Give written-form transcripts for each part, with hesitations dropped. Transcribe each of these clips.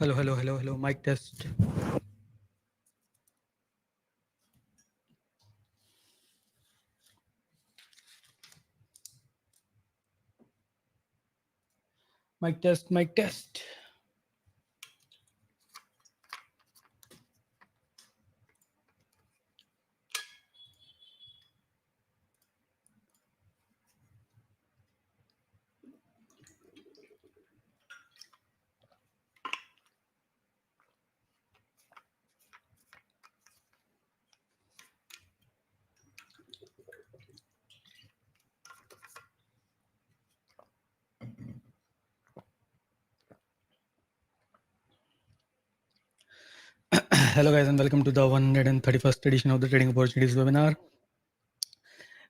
Hello. Mic test. Mic test. Hello guys and welcome to the 131st edition of the Trading Opportunities webinar.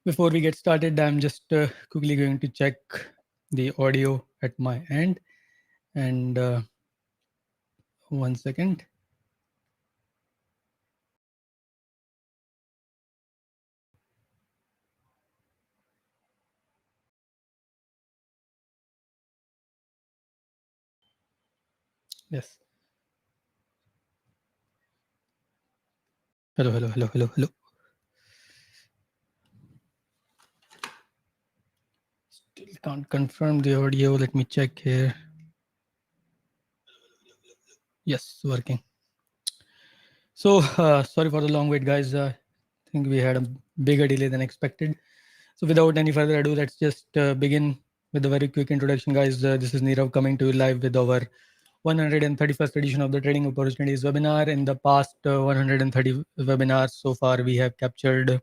Before we get started, I'm just quickly going to check the audio at my end, and 1 second. Yes. Hello. Still can't confirm the audio. Let me check here. Yes, working. So sorry for the long wait, guys. I think we had a bigger delay than expected. So without any further ado, let's just begin with a very quick introduction, guys. This is Nirav coming to you live with our 131st edition of the Trading Opportunities webinar. In the past 130 webinars so far, we have captured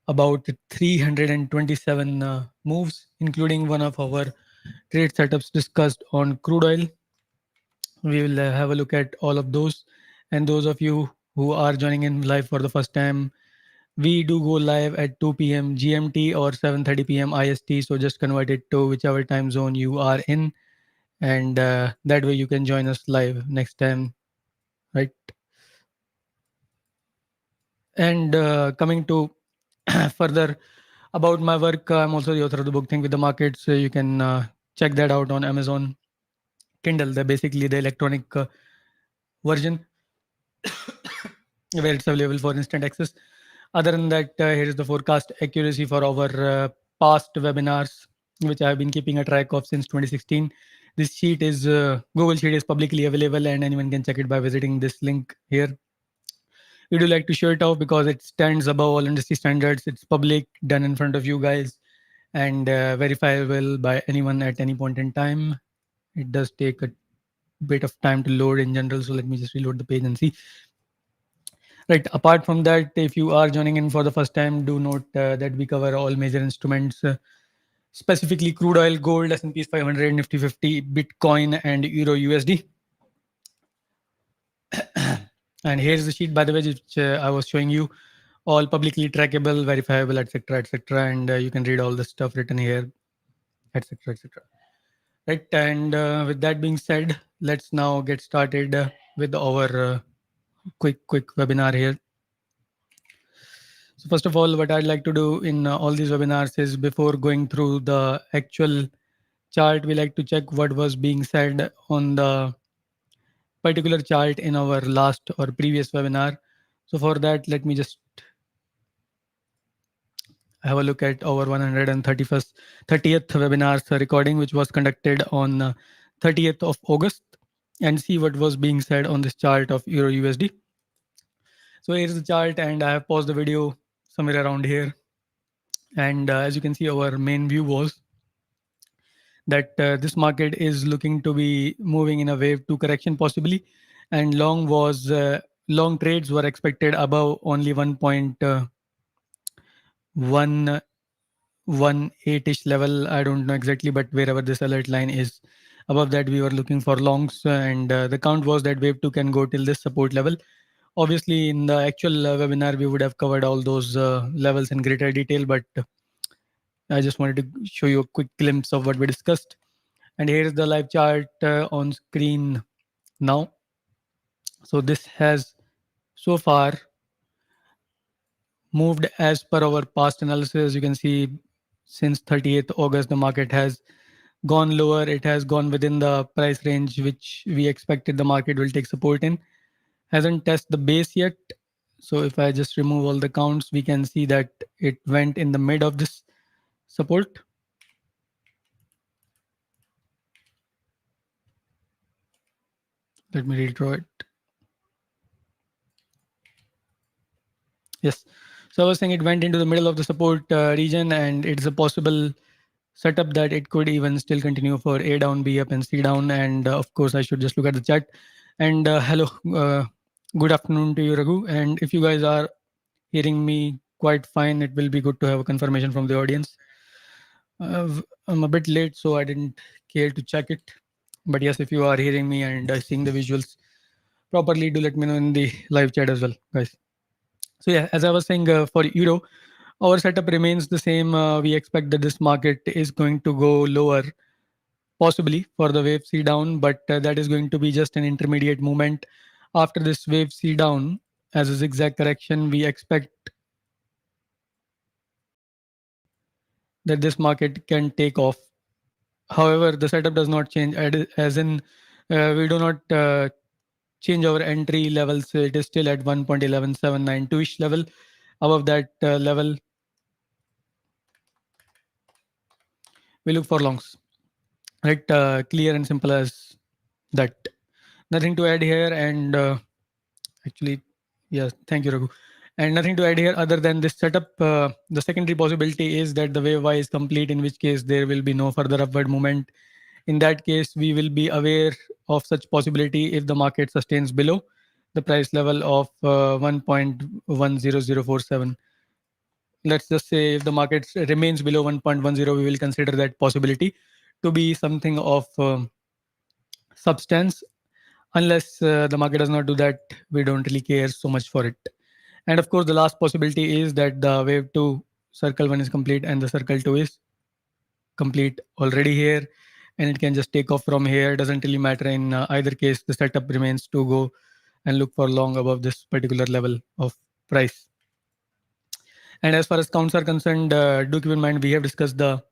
about 327 moves, including one of our trade setups discussed on crude oil. We will have a look at all of those. And those of you who are joining in live for the first time, we do go live at 2 p.m. GMT or 7:30 p.m. IST. So just convert it to whichever time zone you are in, and that way you can join us live next time, right? And coming to further about my work, I'm also the author of the book Think with the Markets. So you can check that out on Amazon Kindle. They're basically the electronic version where it's available for instant access. Other than that, here is the forecast accuracy for our past webinars, which I have been keeping a track of since 2016. This sheet is Google Sheet is publicly available, and anyone can check it by visiting this link here. We do like to show it off because it stands above all industry standards. It's public, done in front of you guys, and verifiable by anyone at any point in time. It does take a bit of time to load in general, so let me just reload the page and see. Right. Apart from that, if you are joining in for the first time, do note that we cover all major instruments, specifically crude oil, gold, S&P 500, Nifty 50, Bitcoin, and Euro USD. And here's the sheet, by the way, which I was showing you, all publicly trackable, verifiable, etc. And you can read all the stuff written here, etc. Right. And with that being said, let's now get started with our quick webinar here. So first of all, what I'd like to do in all these webinars is, before going through the actual chart, we like to check what was being said on the particular chart in our last or previous webinar. So for that, let me just have a look at our 130th webinar recording, which was conducted on 30th of August, and see what was being said on this chart of Euro USD. So here's the chart, and I have paused the video somewhere around here. And as you can see, our main view was that this market is looking to be moving in a wave 2 correction possibly, and long trades were expected above only 1.118ish level. I don't know exactly, but wherever this alert line is, above that we were looking for longs, and the count was that wave 2 can go till this support level. Obviously, in the actual webinar we would have covered all those levels in greater detail, but I just wanted to show you a quick glimpse of what we discussed. And here is the live chart on screen now. So this has so far moved as per our past analysis. You can see since 30th August, the market has gone lower. It has gone within the price range which we expected the market will take support in. Hasn't tested the base yet. So if I just remove all the counts, we can see that it went in the mid of this support. Let me redraw it. Yes. So I was saying it went into the middle of the support region, and it's a possible setup that it could even still continue for A down, B up, and C down. And of course, I should just look at the chat. And hello, good afternoon to you, Raghu. And if you guys are hearing me quite fine, it will be good to have a confirmation from the audience. I'm a bit late, so I didn't care to check it. But yes, if you are hearing me and seeing the visuals properly, do let me know in the live chat as well, guys. So yeah, as I was saying, for euro, our setup remains the same. We expect that this market is going to go lower, possibly for the wave C down, but that is going to be just an intermediate movement. After this wave C down, as a zigzag correction, we expect that this market can take off. However, the setup does not change, as in we do not change our entry levels. It is still at 1.11792-ish level. Above that level, we look for longs. Right, clear and simple as that. Nothing to add here, and actually, yes, thank you, Raghu. And nothing to add here other than this setup. The secondary possibility is that the wave Y is complete, in which case there will be no further upward movement. In that case, we will be aware of such possibility if the market sustains below the price level of 1.10047. Let's just say if the market remains below 1.10, we will consider that possibility to be something of substance. Unless the market does not do that, we don't really care so much for it. And of course, the last possibility is that the wave 2 circle 1 is complete and the circle 2 is complete already here, and it can just take off from here. Doesn't really matter in either case. The setup remains to go and look for long above this particular level of price. And as far as counts are concerned, do keep in mind we have discussed the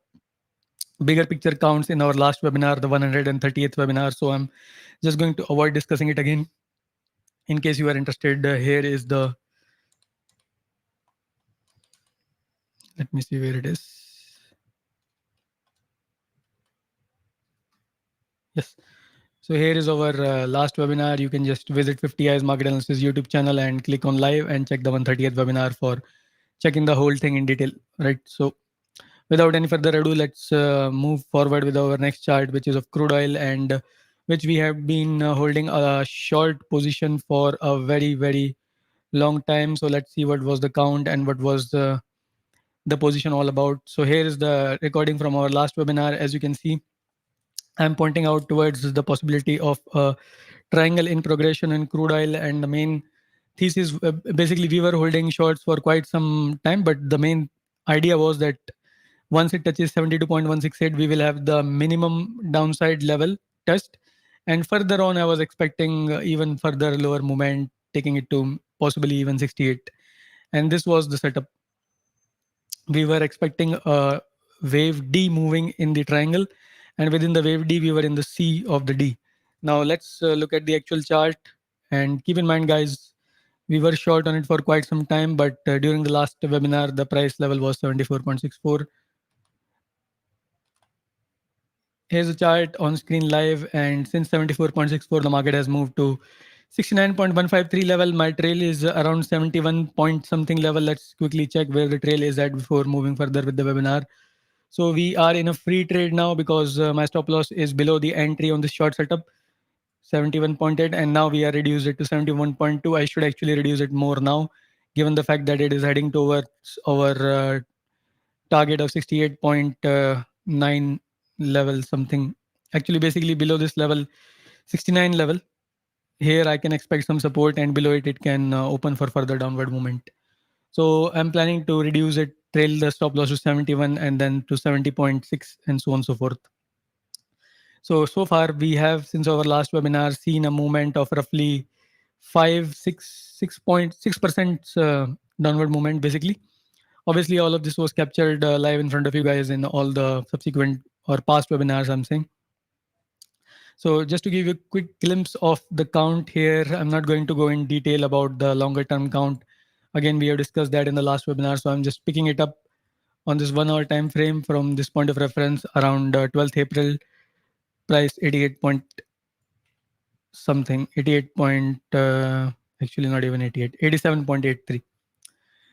bigger picture counts in our last webinar, the 130th webinar. So I'm just going to avoid discussing it again. In case you are interested, here is the, let me see where it is. Yes. So here is our last webinar. You can just visit 50 Eyes Market Analysis YouTube channel and click on live and check the 130th webinar for checking the whole thing in detail, right? So without any further ado, let's move forward with our next chart, which is of crude oil, and which we have been holding a short position for a very, very long time. So let's see what was the count and what was the position all about. So here is the recording from our last webinar. As you can see, I'm pointing out towards the possibility of a triangle in progression in crude oil, and the main thesis, basically we were holding shorts for quite some time, but the main idea was that once it touches 72.168, we will have the minimum downside level test, and further on I was expecting even further lower movement, taking it to possibly even 68. And this was the setup. We were expecting a wave D moving in the triangle, and within the wave D we were in the C of the D. Now let's look at the actual chart, and keep in mind, guys, we were short on it for quite some time, but during the last webinar the price level was 74.64. Here's a chart on screen live, and since 74.64 the market has moved to 69.153 level. My trail is around 71 point something level. Let's quickly check where the trail is at before moving further with the webinar. So we are in a free trade now because my stop loss is below the entry on this short setup, 71.8, and now we are reduced it to 71.2. I should actually reduce it more now, given the fact that it is heading towards our target of 68.9 level something. Actually, basically below this level, 69 level. Here I can expect some support, and below it, it can open for further downward movement. So I'm planning to reduce it, trail the stop loss to 71 and then to 70.6 and so on and so forth. So far we have, since our last webinar, seen a movement of roughly 6.6% downward movement basically. Obviously, all of this was captured live in front of you guys in all the subsequent or past webinars, I'm saying. So just to give you a quick glimpse of the count here, I'm not going to go in detail about the longer term count. Again, we have discussed that in the last webinar. So I'm just picking it up on this 1 hour time frame from this point of reference around 12th April, price 88 point something, 88 point, actually not even 88, 87.83.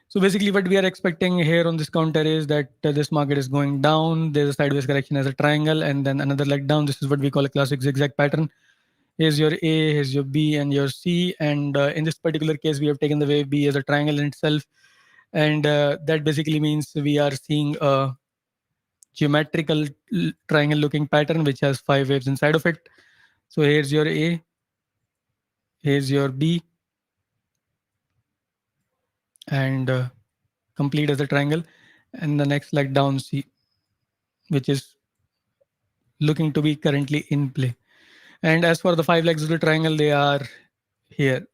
So basically what we are expecting here on this counter is that this market is going down. There's a sideways correction as a triangle and then another leg down. This is what we call a classic zigzag pattern. Here's your A, here's your B and your C. And in this particular case, we have taken the wave B as a triangle in itself. And that basically means we are seeing a geometrical triangle looking pattern, which has 5 waves inside of it. So here's your A, here's your B, and complete as a triangle. And the next leg down C, which is looking to be currently in play. And as for the 5 legs of the triangle, they are here.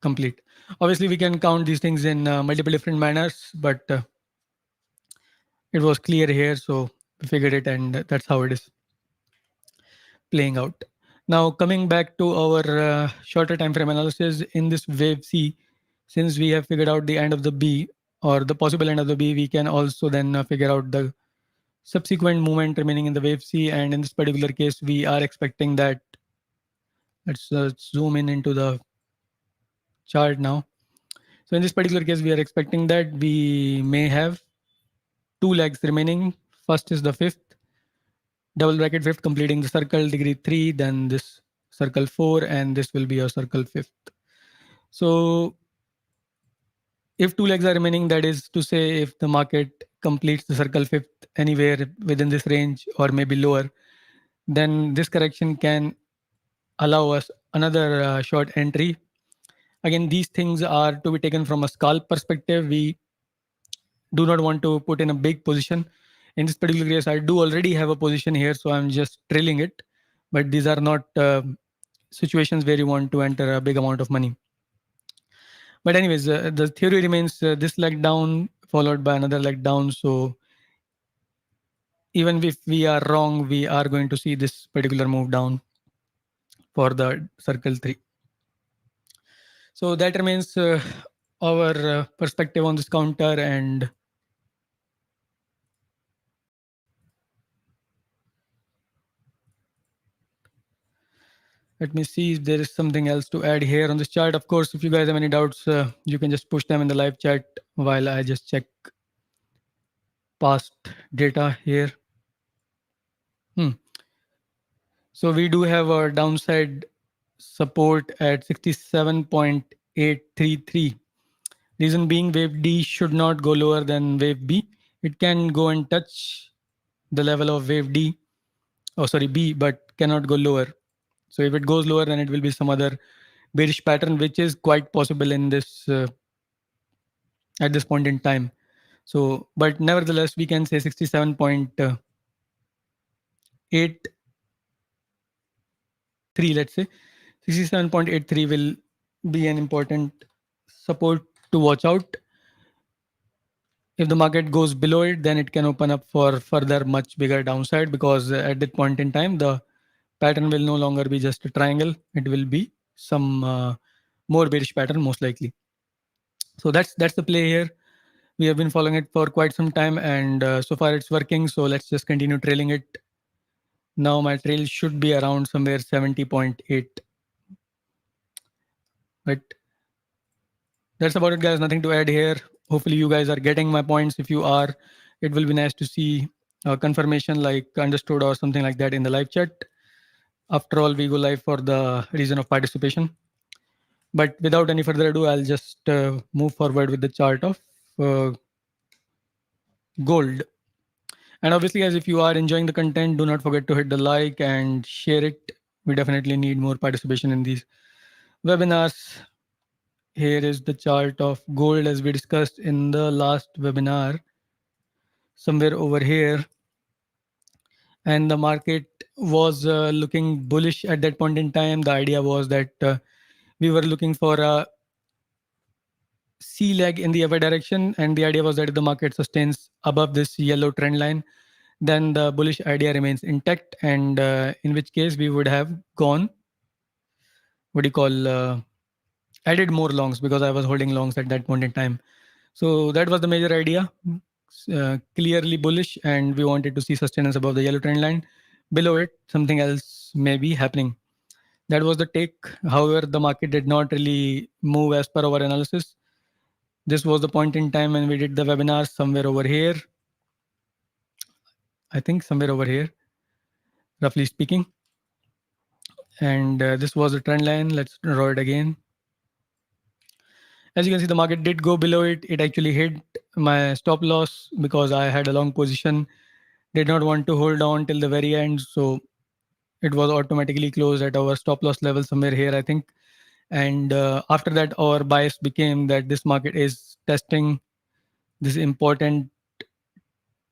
Complete. Obviously, we can count these things in multiple different manners, but it was clear here, so we figured it, and that's how it is playing out. Now, coming back to our shorter time frame analysis in this wave C, since we have figured out the end of the B or the possible end of the B, we can also then figure out the subsequent movement remaining in the wave C. And in this particular case, we are expecting that. Let's zoom in into the chart now. So in this particular case, we are expecting that we may have 2 legs remaining. First is the fifth, double bracket fifth, completing the circle degree 3, then this circle 4, and this will be your circle 5th. So if 2 legs are remaining, that is to say if the market completes the circle 5th anywhere within this range or maybe lower, then this correction can allow us another short entry. Again, these things are to be taken from a scalp perspective. We do not want to put in a big position. In this particular case, I do already have a position here, so I'm just trailing it. But these are not situations where you want to enter a big amount of money. But anyways, the theory remains this leg down followed by another leg down. So even if we are wrong, we are going to see this particular move down for the circle 3. So that remains our perspective on this counter. And let me see if there is something else to add here on this chart. Of course, if you guys have any doubts, you can just push them in the live chat while I just check past data here. So we do have a downside support at 67.833. Reason being, wave D should not go lower than wave B. It can go and touch the level of wave D, B, but cannot go lower. So if it goes lower, then it will be some other bearish pattern, which is quite possible in this at this point in time. So, but nevertheless, we can say 67.83, let's say 67.83 will be an important support to watch out. If the market goes below it, then it can open up for further much bigger downside, because at that point in time, the pattern will no longer be just a triangle. It will be some more bearish pattern, most likely. So that's the play here. We have been following it for quite some time, and so far it's working. So let's just continue trailing it. Now my trail should be around somewhere 70.8. But that's about it, guys. Nothing to add here. Hopefully you guys are getting my points. If you are, it will be nice to see a confirmation like understood or something like that in the live chat. After all, we go live for the reason of participation. But without any further ado, I'll just move forward with the chart of gold. And obviously, guys, if you are enjoying the content, do not forget to hit the like and share it. We definitely need more participation in these webinars. Here is the chart of gold as we discussed in the last webinar, somewhere over here. And the market was looking bullish at that point in time. The idea was that we were looking for a C leg in the other direction, and the idea was that if the market sustains above this yellow trend line, then the bullish idea remains intact, and in which case we would have gone, what do you call, added more longs because I was holding longs at that point in time. So that was the major idea. Clearly bullish, and we wanted to see sustenance above the yellow trend line. Below it, something else may be happening. That was the take. However, the market did not really move as per our analysis. This was the point in time when we did the webinar somewhere over here. I think somewhere over here, roughly speaking. And this was the trend line. Let's draw it again. As you can see, the market did go below it. It actually hit my stop loss because I had a long position. Did not want to hold on till the very end. So it was automatically closed at our stop loss level somewhere here, I think. And after that, our bias became that this market is testing this important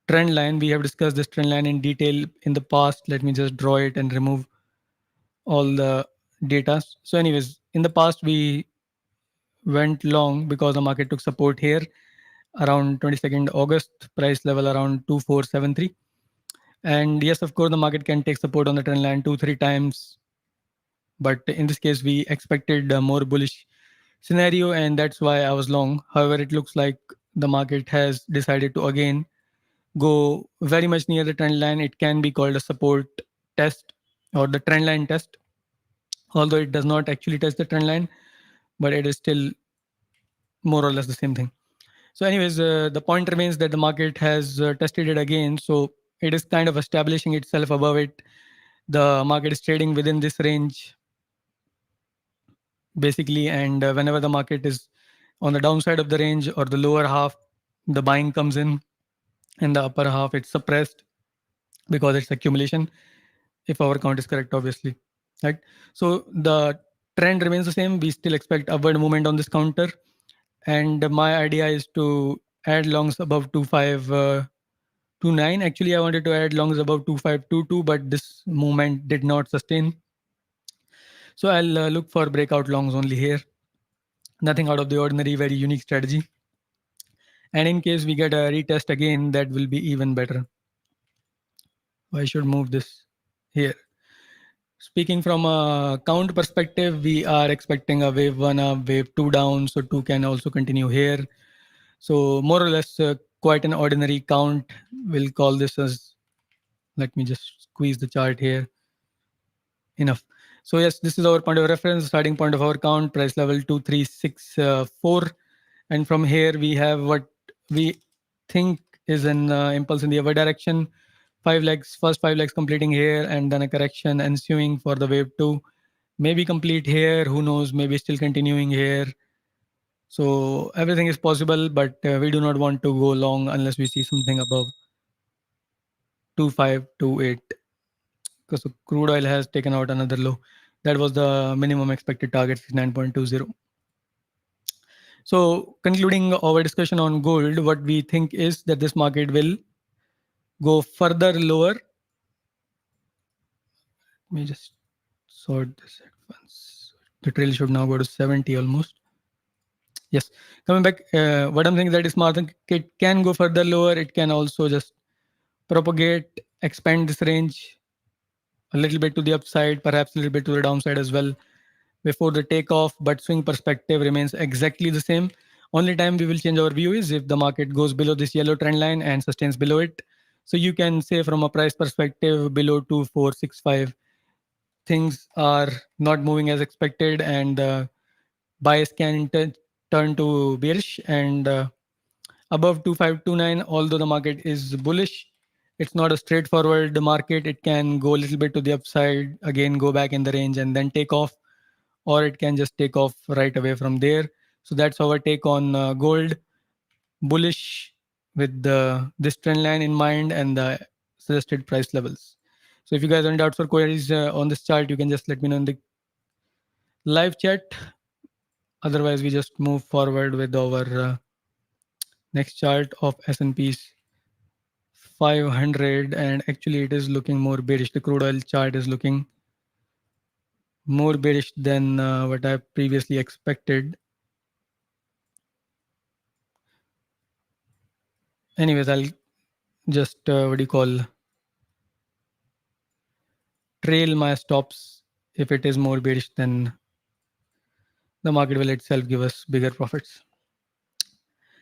trend line. We have discussed this trend line in detail in the past. Let me just draw it and remove all the data. So anyways, in the past, we went long because the market took support here around 22nd August, price level around 2473. And yes, of course, the market can take support on the trend line 2-3 times. But in this case, we expected a more bullish scenario, and that's why I was long. However, it looks like the market has decided to again go very much near the trend line. It can be called a support test or the trend line test, although it does not actually test the trend line, but it is still more or less the same thing. So anyways, the point remains that the market has tested it again. So it is kind of establishing itself above it. The market is trading within this range basically, and whenever the market is on the downside of the range or the lower half, the buying comes in. In the upper half, it's suppressed because it's accumulation, if our count is correct, obviously, right? So the trend remains the same. We still expect upward movement on this counter, and my idea is to add longs above 2529. Actually, I wanted to add longs above 2522, but this movement did not sustain. So I'll look for breakout longs only here. Nothing out of the ordinary, very unique strategy. And in case we get a retest again, that will be even better. I should move this here. Speaking from a count perspective, we are expecting a wave 1 up, wave 2 down. So 2 can also continue here. So more or less quite an ordinary count. We'll call this as, let me just squeeze the chart here. Enough. So yes, this is our point of reference, starting point of our count, price level 2364. And from here, we have what we think is an impulse in the other direction. 5 legs, first 5 legs completing here, and then a correction ensuing for the wave 2. Maybe complete here, who knows, maybe still continuing here. So everything is possible, but we do not want to go long unless we see something above 2528. Because crude oil has taken out another low. That was the minimum expected target, 69.20. So concluding our discussion on gold, what we think is that this market will go further lower. Let me just sort this at once. The trail should now go to 70 almost. Yes, coming back, what I'm saying is that this market can go further lower. It can also just propagate, expand this range a little bit to the upside, perhaps a little bit to the downside as well before the takeoff, but swing perspective remains exactly the same. Only time we will change our view is if the market goes below this yellow trend line and sustains below it. So you can say from a price perspective, below 2465, things are not moving as expected, and bias can turn to bearish. And above 2529, although the market is bullish, it's not a straightforward market. It can go a little bit to the upside, again go back in the range and then take off, or it can just take off right away from there. So that's our take on gold. Bullish with this trend line in mind and the suggested price levels. So if you guys have any doubts or queries on this chart, you can just let me know in the live chat. Otherwise, we just move forward with our next chart of S&P's 500, and actually it is looking more bearish. The crude oil chart is looking more bearish than what I previously expected. anyways, I'll just trail my stops. If it is more bearish, then the market will itself give us bigger profits.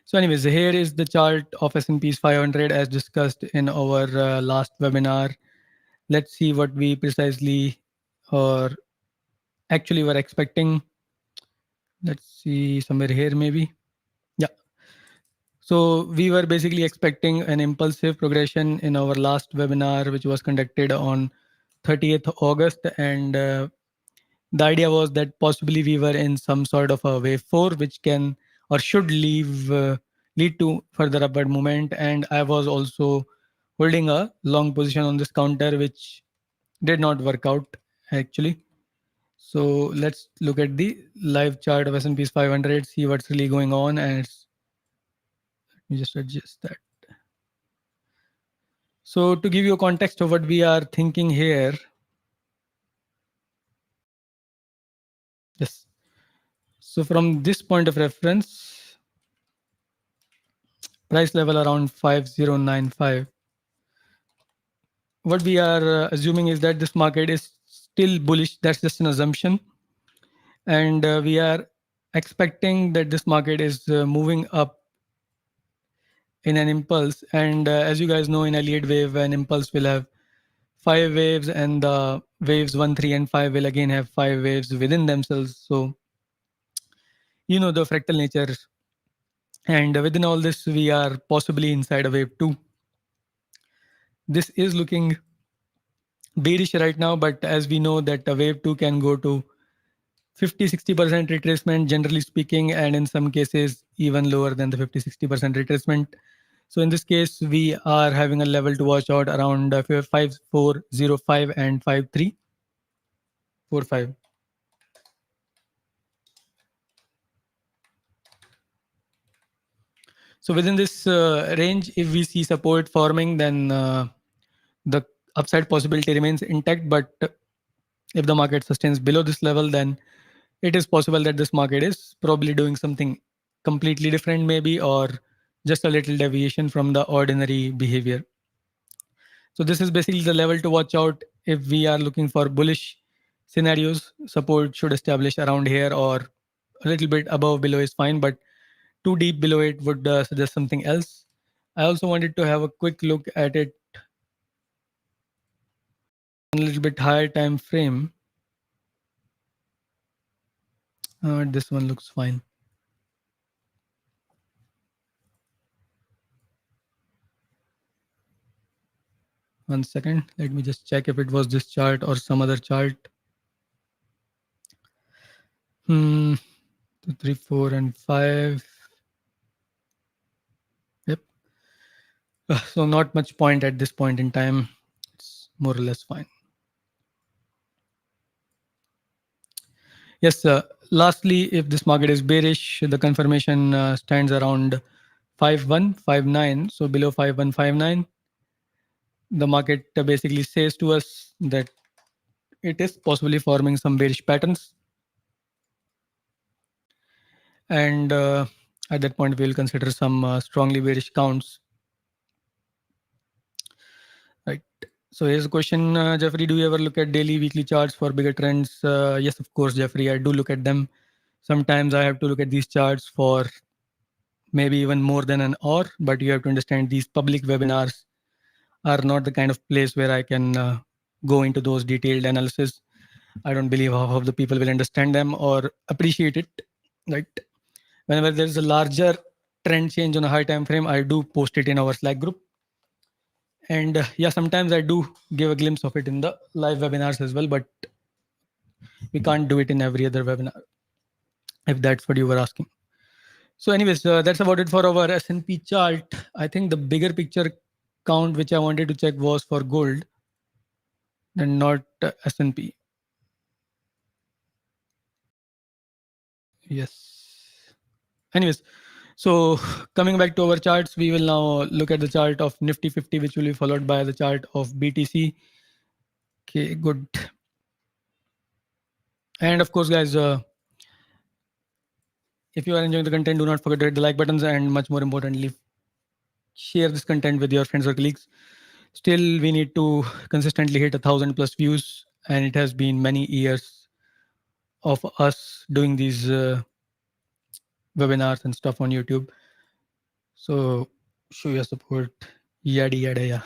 So anyways, here is the chart of S&P's 500 as discussed in our last webinar. Let's see what we precisely or actually were expecting. Let's see somewhere here maybe. Yeah. So we were basically expecting an impulsive progression in our last webinar, which was conducted on 30th August. And the idea was that possibly we were in some sort of a wave 4, which can or should lead to further upward movement. And I was also holding a long position on this counter, which did not work out actually. So let's look at the live chart of S&P's 500, see what's really going on, and let me just adjust that. So to give you a context of what we are thinking here, yes. So from this point of reference, price level around 5095. What we are assuming is that this market is still bullish. That's just an assumption. And we are expecting that this market is moving up in an impulse. And as you guys know, in Elliott Wave, an impulse will have 5 waves, and the waves 1, 3, and 5 will again have 5 waves within themselves. So, you know the fractal nature. And within all this, we are possibly inside a wave 2. This is looking bearish right now, but as we know that a wave 2 can go to 50-60% retracement, generally speaking, and in some cases even lower than the 50-60% retracement. So in this case, we are having a level to watch out around 5405 and 5345. So within this range, if we see support forming, then the upside possibility remains intact. But if the market sustains below this level, then it is possible that this market is probably doing something completely different maybe, or just a little deviation from the ordinary behavior. So this is basically the level to watch out if we are looking for bullish scenarios. Support should establish around here, or a little bit above below is fine, but too deep below it would suggest something else. I also wanted to have a quick look at it on a little bit higher time frame. This one looks fine. One second, let me just check if it was this chart or some other chart. 2, 3, 4, and 5. Yep. So not much point at this point in time. It's more or less fine. Yes. Lastly, if this market is bearish, the confirmation stands around 5159. So below 5159, the market basically says to us that it is possibly forming some bearish patterns. And at that point, we'll consider some strongly bearish counts. Right. So here's a question, Jeffrey, do you ever look at daily, weekly charts for bigger trends? Yes, of course, Jeffrey, I do look at them. Sometimes I have to look at these charts for maybe even more than an hour, but you have to understand these public webinars are not the kind of place where I can go into those detailed analysis. I don't believe half of the people will understand them or appreciate it. Right. Whenever there's a larger trend change on a high time frame, I do post it in our Slack group. And yeah, sometimes I do give a glimpse of it in the live webinars as well, but we can't do it in every other webinar, if that's what you were asking. So anyways, that's about it for our S&P chart. I think the bigger picture count which I wanted to check was for gold and not S&P. Yes. Anyways, so coming back to our charts, we will now look at the chart of Nifty 50, which will be followed by the chart of BTC. Okay, good. And of course, guys, if you are enjoying the content, do not forget to hit the like buttons, and much more importantly, share this content with your friends or colleagues. Still, we need to consistently hit 1,000+ views, and it has been many years of us doing these webinars and stuff on YouTube. So show your support, yada yada yeah.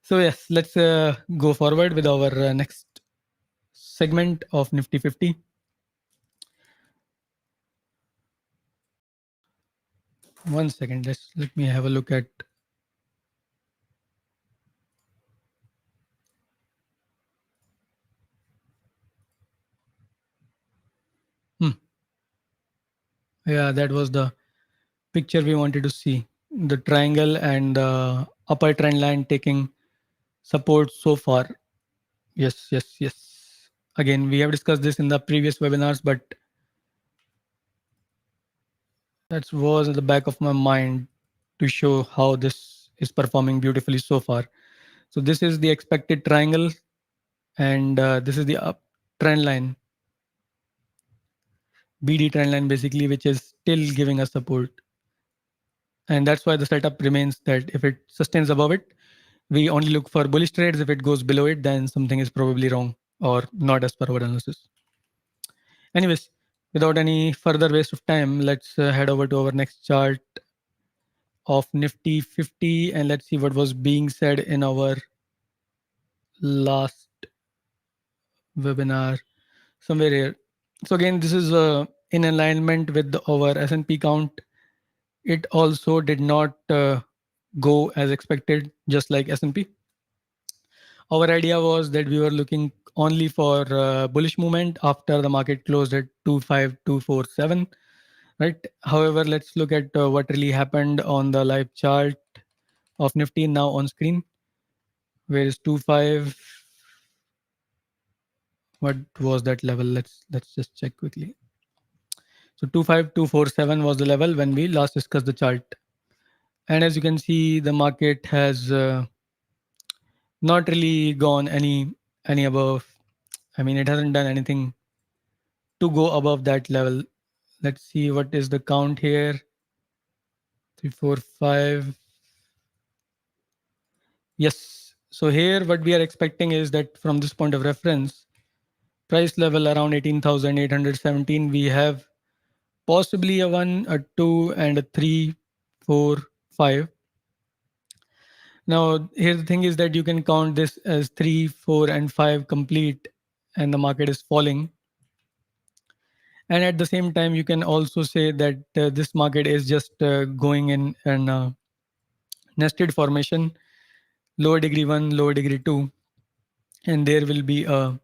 So yes, let's go forward with our next segment of Nifty 50. One second, let me have a look at. Yeah, that was the picture we wanted to see. The triangle and the upper trend line taking support so far. Yes, yes, yes. Again, we have discussed this in the previous webinars, but that was at the back of my mind to show how this is performing beautifully so far. So this is the expected triangle, and this is the up trend line, BD trend line basically, which is still giving us support. And that's why the setup remains that if it sustains above it, we only look for bullish trades. If it goes below it, then something is probably wrong or not as per our analysis. Anyways, without any further waste of time, let's head over to our next chart of Nifty 50 and let's see what was being said in our last webinar somewhere here. So again, this is in alignment with our S&P count. It also did not go as expected, just like S&P. Our idea was that we were looking only for bullish movement after the market closed at 25247, right? However, let's look at what really happened on the live chart of Nifty now on screen. Where is 25? What was that level? Let's just check quickly. So 25247 was the level when we last discussed the chart. And as you can see, the market has not really gone any above. I mean, it hasn't done anything to go above that level. Let's see what is the count here. 3, 4, 5. Yes. So here what we are expecting is that from this point of reference, price level around 18,817, we have possibly a 1, a 2, and a 3, 4, 5. Now, here the thing is that you can count this as 3, 4, and 5 complete, and the market is falling. And at the same time, you can also say that this market is just going in an nested formation, lower degree 1, lower degree 2, and there will be a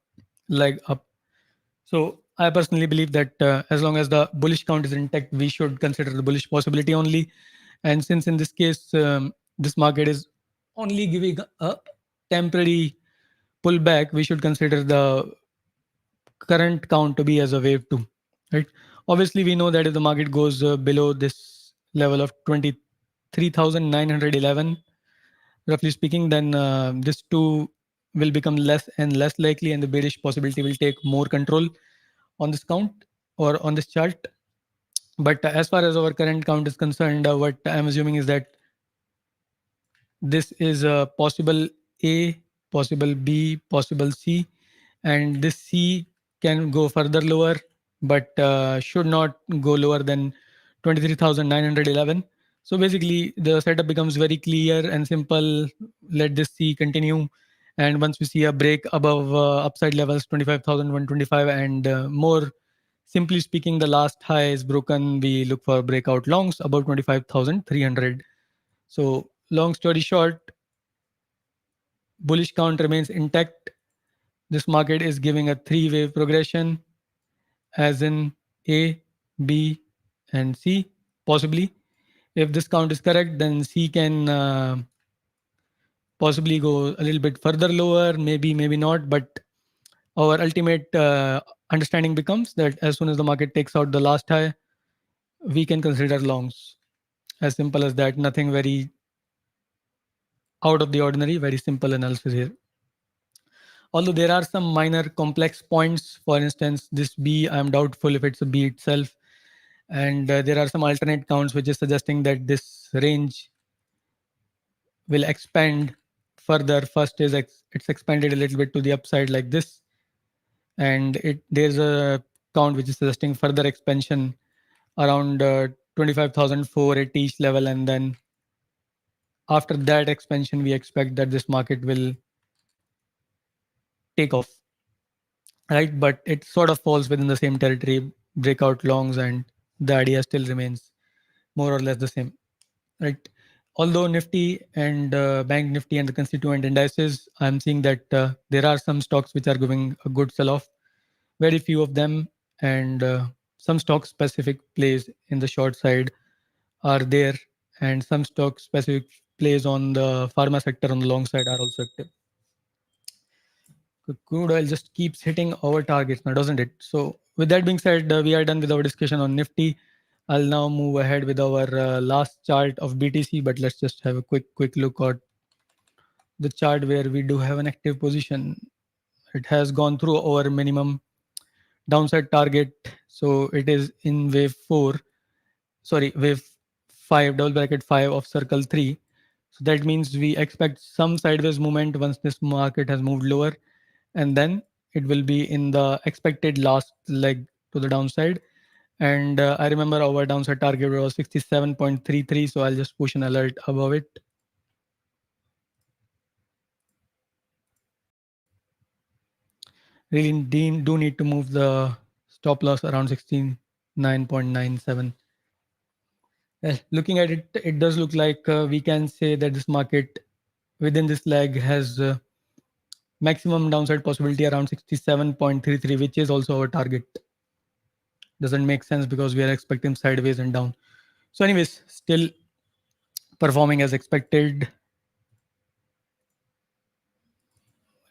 leg up. So I personally believe that as long as the bullish count is intact, we should consider the bullish possibility only. And since in this case, this market is only giving a temporary pullback, we should consider the current count to be as a wave too, right? Obviously, we know that if the market goes below this level of 23,911, roughly speaking, then this too will become less and less likely, and the bearish possibility will take more control on this count or on this chart. But as far as our current count is concerned, what I'm assuming is that this is a possible A, possible B, possible C, and this C can go further lower, but should not go lower than 23,911. So basically, the setup becomes very clear and simple. Let this C continue. And once we see a break above upside levels 25,125 and more, simply speaking, the last high is broken, we look for breakout longs above 25,300. So long story short, bullish count remains intact. This market is giving a three-wave progression, as in A, B, and C, possibly. If this count is correct, then C can possibly go a little bit further lower, maybe, maybe not. But our ultimate understanding becomes that as soon as the market takes out the last high, we can consider longs. As simple as that. Nothing very out of the ordinary, very simple analysis here. Although there are some minor complex points, for instance, this B, I'm doubtful if it's a B itself. And there are some alternate counts which is suggesting that this range will expand further. First is it's expanded a little bit to the upside like this, and there's a count which is suggesting further expansion around 25,480 each level, and then after that expansion we expect that this market will take off, right? But it sort of falls within the same territory, breakout longs, and the idea still remains more or less the same, right? Although Nifty and Bank Nifty and the constituent indices, I'm seeing that there are some stocks which are giving a good sell-off. Very few of them, and some stock specific plays in the short side are there, and some stock specific plays on the pharma sector on the long side are also active. Crude oil just keeps hitting our targets now, doesn't it? So with that being said, we are done with our discussion on Nifty. I'll now move ahead with our last chart of BTC, but let's just have a quick look at the chart where we do have an active position. It has gone through our minimum downside target, so it is in wave 4, sorry, wave 5, double bracket 5 of circle 3. So that means we expect some sideways movement once this market has moved lower, and then it will be in the expected last leg to the downside. And I remember our downside target was 67.33, so I'll just push an alert above it. Really do need to move the stop loss around 69.97. Looking at it, it does look like we can say that this market within this leg has maximum downside possibility around 67.33, which is also our target. Doesn't make sense because we are expecting sideways and down. So anyways, still performing as expected.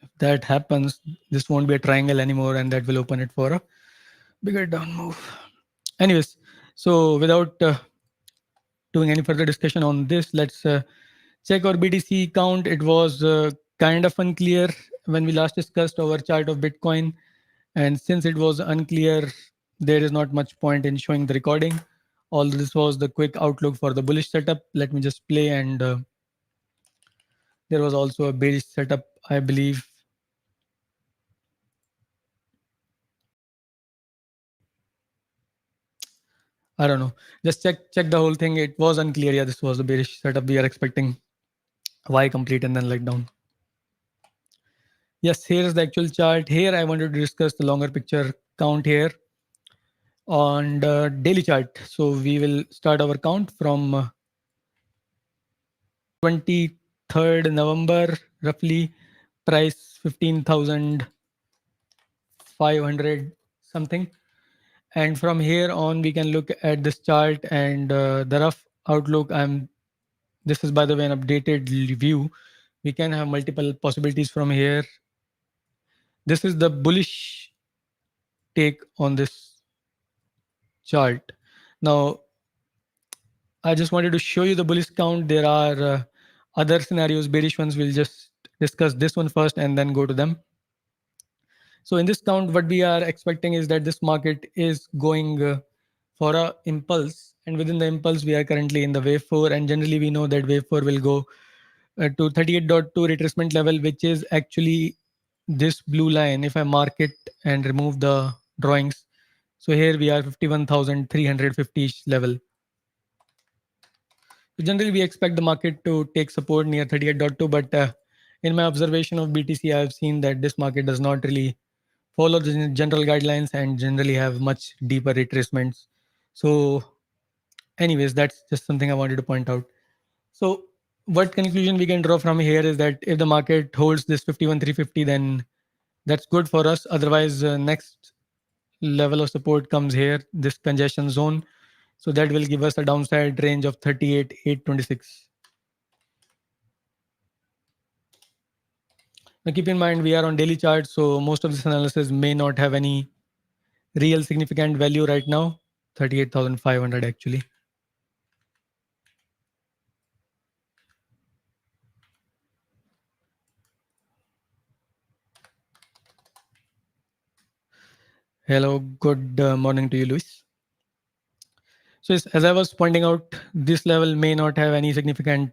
If that happens, this won't be a triangle anymore, and that will open it for a bigger down move. Anyways, so without doing any further discussion on this, let's check our BTC count. It was kind of unclear when we last discussed our chart of Bitcoin. And since it was unclear, there is not much point in showing the recording. All this was the quick outlook for the bullish setup. Let me just play. And there was also a bearish setup, I believe. I don't know. Just check the whole thing. It was unclear. Yeah, this was the bearish setup. We are expecting Y complete and then leg down. Yes, here's the actual chart. Here I wanted to discuss the longer picture count here on the daily chart. So we will start our count from 23rd November, roughly price 15,500 something. And from here on, we can look at this chart and the rough outlook. This is, by the way, an updated view. We can have multiple possibilities from here. This is the bullish take on this chart. Now, I just wanted to show you the bullish count. There are other scenarios, bearish ones. We'll just discuss this one first and then go to them. So in this count, what we are expecting is that this market is going for a impulse, and within the impulse, we are currently in the wave 4, and generally we know that wave 4 will go to 38.2 retracement level, which is actually this blue line. If I mark it and remove the drawings, so here we are 51,350 level. So generally, we expect the market to take support near 38.2, but in my observation of BTC, I have seen that this market does not really follow the general guidelines and generally have much deeper retracements. So, anyways, that's just something I wanted to point out. So, what conclusion we can draw from here is that if the market holds this 51,350, then that's good for us. Otherwise, next level of support comes here, this congestion zone. So that will give us a downside range of 38,826. Now keep in mind we are on daily chart, so most of this analysis may not have any real significant value right now. 38,500 actually. Hello, good morning to you, Luis. So as I was pointing out, this level may not have any significant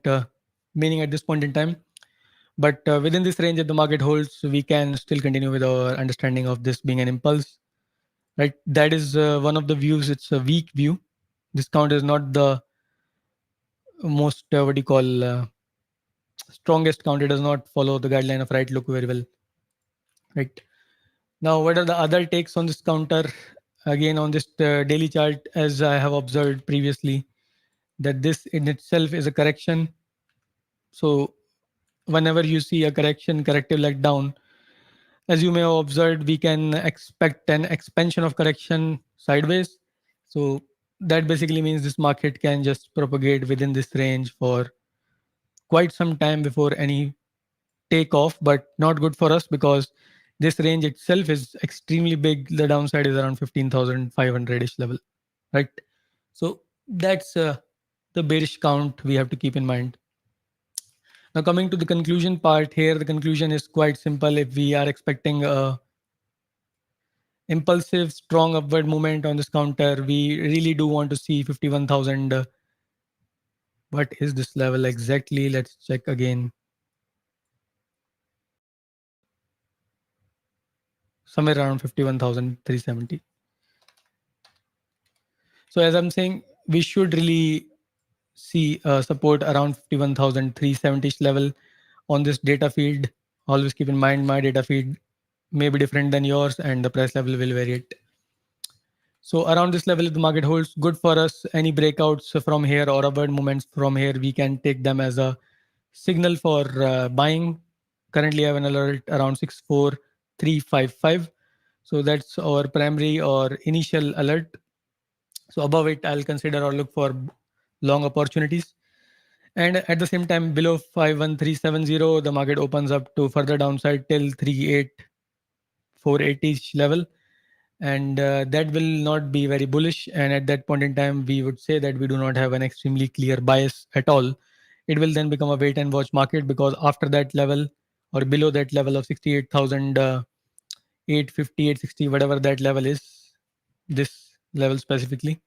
meaning at this point in time. But within this range, if the market holds, we can still continue with our understanding of this being an impulse, right? That is one of the views. It's a weak view. Discount is not the most what do you call strongest count. It does not follow the guideline of right look very well, right? Now, what are the other takes on this counter? Again, on this daily chart, as I have observed previously, that this in itself is a correction. So whenever you see a correction, corrective leg down, as you may have observed, we can expect an expansion of correction sideways. So that basically means this market can just propagate within this range for quite some time before any takeoff, but not good for us because this range itself is extremely big. The downside is around 15,500-ish level, right? So that's the bearish count we have to keep in mind. Now, coming to the conclusion part here, the conclusion is quite simple. If we are expecting a impulsive, strong upward movement on this counter, we really do want to see 51,000. What is this level exactly? Let's check again. Somewhere around 51,370. So as I'm saying, we should really see support around 51,370 level on this data feed. Always keep in mind my data feed may be different than yours and the price level will vary it. So around this level, if the market holds good for us, any breakouts from here or upward movements from here, we can take them as a signal for buying. Currently, I have an alert around 64355. So that's our primary or initial alert. So above it, I'll consider or look for long opportunities. And at the same time, below 51370, the market opens up to further downside till 38480 level. And that will not be very bullish. And at that point in time, we would say that we do not have an extremely clear bias at all. It will then become a wait and watch market because after that level or below that level of 68,850, 860, whatever that level is, this level specifically,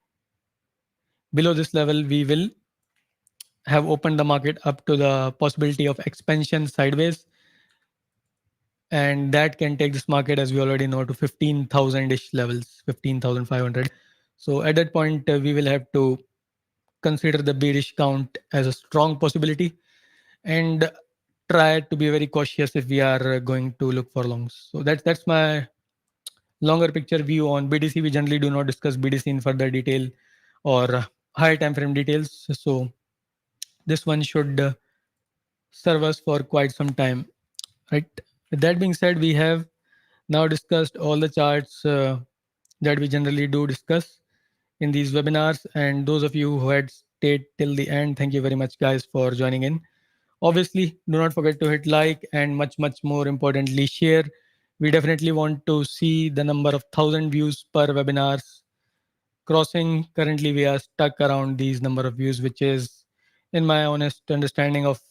below this level, we will have opened the market up to the possibility of expansion sideways. And that can take this market, as we already know, to 15,000-ish levels, 15,500. So at that point, we will have to consider the bearish count as a strong possibility and try to be very cautious if we are going to look for longs. So that's my longer picture view on BTC. We generally do not discuss BTC in further detail or higher time frame details. So this one should serve us for quite some time, right? With that being said, we have now discussed all the charts that we generally do discuss in these webinars. And those of you who had stayed till the end, thank you very much, guys, for joining in. Obviously, do not forget to hit like and much more importantly, share. We definitely want to see the number of 1,000 views per webinars crossing. Currently, we are stuck around these number of views, which is, in my honest understanding of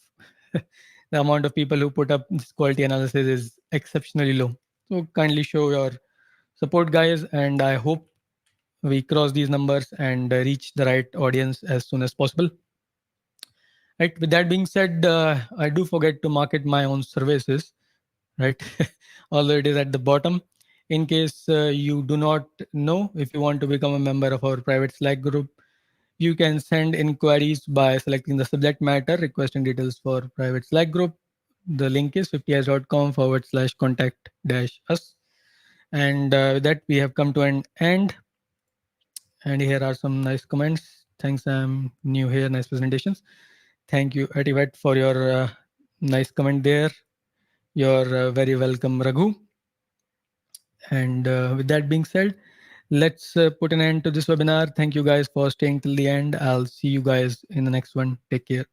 the amount of people who put up this quality analysis, is exceptionally low. So kindly show your support, guys, and I hope we cross these numbers and reach the right audience as soon as possible. Right. With that being said, I do forget to market my own services, right? Although it is at the bottom. In case you do not know, if you want to become a member of our private Slack group, you can send inquiries by selecting the subject matter, requesting details for private Slack group. The link is 50s.com/contact us. And with that, we have come to an end. And here are some nice comments. Thanks, I'm new here. Nice presentations. Thank you, Ativat, for your nice comment there. You're very welcome, Raghu. And with that being said, let's put an end to this webinar. Thank you guys for staying till the end. I'll see you guys in the next one. Take care.